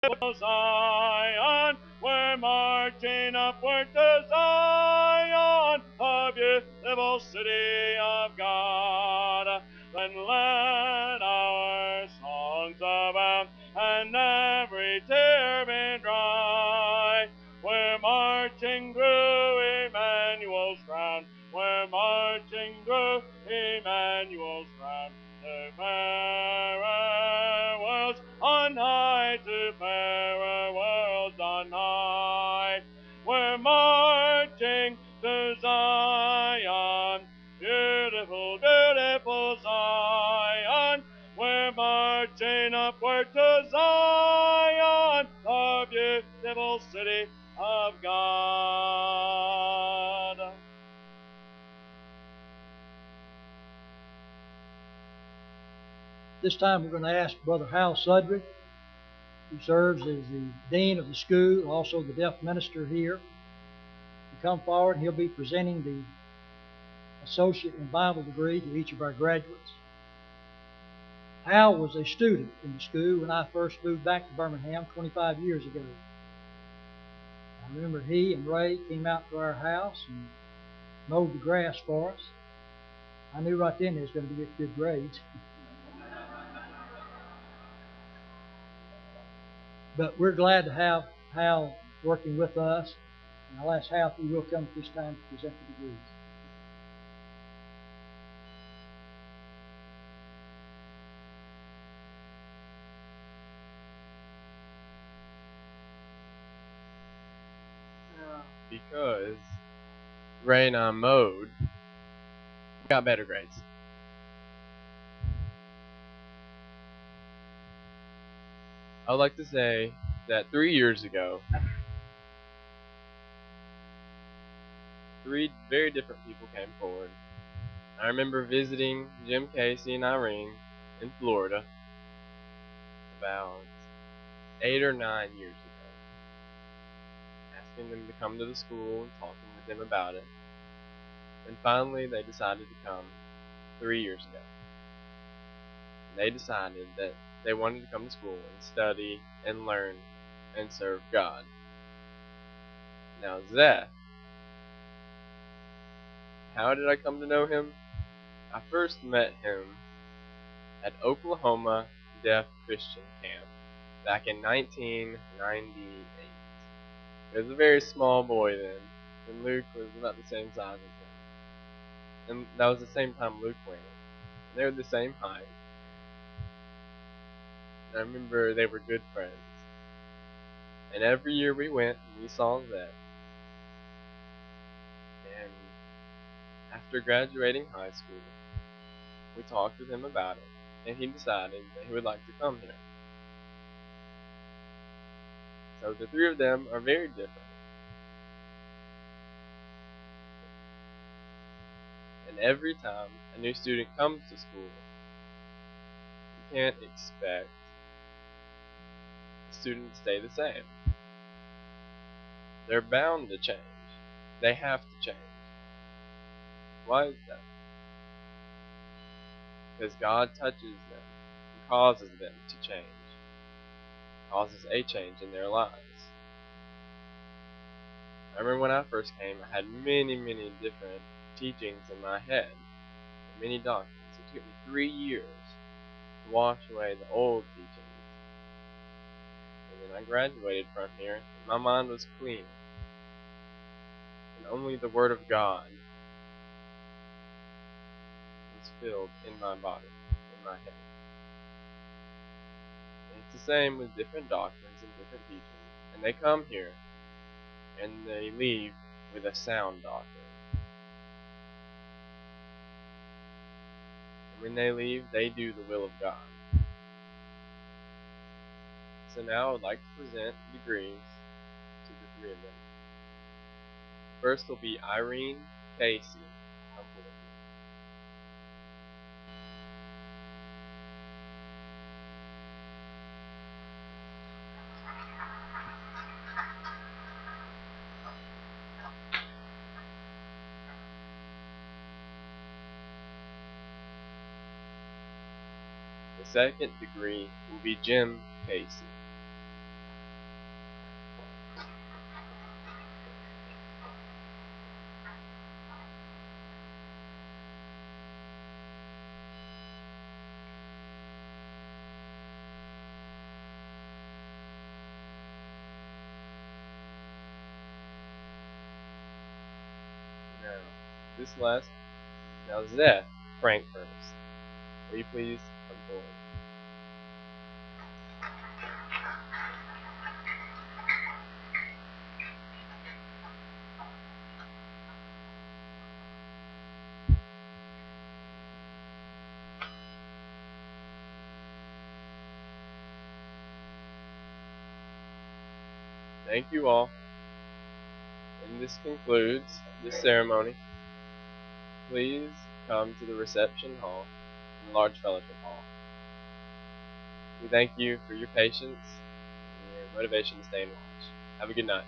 Zion, we're marching upward to Zion, a beautiful city of God. Then let our songs abound, and every tear be dry. We're marching through Emmanuel's ground. We're marching through Emmanuel's ground. To fairer worlds on high, to fairer worlds on high. We're marching to Zion, beautiful, beautiful Zion. We're marching upward to Zion, the beautiful city of God. This time we're going to ask Brother Hal Sudrick, who serves as the dean of the school, also the deaf minister here, to come forward. He'll be presenting the associate in Bible degree to each of our graduates. Hal was a student in the school when I first moved back to Birmingham 25 years ago. I remember he and Ray came out to our house and mowed the grass for us. I knew right then he was going to get good grades. But we're glad to have Hal working with us. And I'll ask Hal if he will come at this time to present the degrees. Because Ray and I mowed, we got better grades. I would like to say that 3 years ago, 3 very different people came forward. I remember visiting Jim Casey and Irene in Florida about 8 or 9 years ago, asking them to come to the school and talking with them about it. And finally they decided to come 3 years ago. And they decided that they wanted to come to school and study and learn and serve God. Now Zeth, how did I come to know him? I first met him at Oklahoma Deaf Christian Camp back in 1998. He was a very small boy then, and Luke was about the same size as him. And that was the same time Luke went. They were the same height. And I remember they were good friends. And every year we went and we saw Zeth. And after graduating high school, we talked with him about it, and he decided that he would like to come here. So the 3 of them are very different. And every time a new student comes to school, you can't expect the student to stay the same. They're bound to change. They have to change. Why is that? Because God touches them and causes them to change. Causes a change in their lives. I remember when I first came, I had many different teachings in my head, many doctrines. It took me 3 years to wash away the old teachings. And then I graduated from here, and my mind was clean. And only the Word of God was filled in my body, in my head. And it's the same with different doctrines and different teachings. And they come here, and they leave with a sound doctrine. And when they leave, they do the will of God. So now I would like to present degrees to the 3 of them. First will be Irene Casey. Come forward. The second degree will be Jim Casey. this last. Now, Zeth Frankfurt, will you please come forward? Thank you all. And this concludes this ceremony. Please come to the reception hall in the large fellowship hall. We thank you for your patience and your motivation to stay and watch. Have a good night.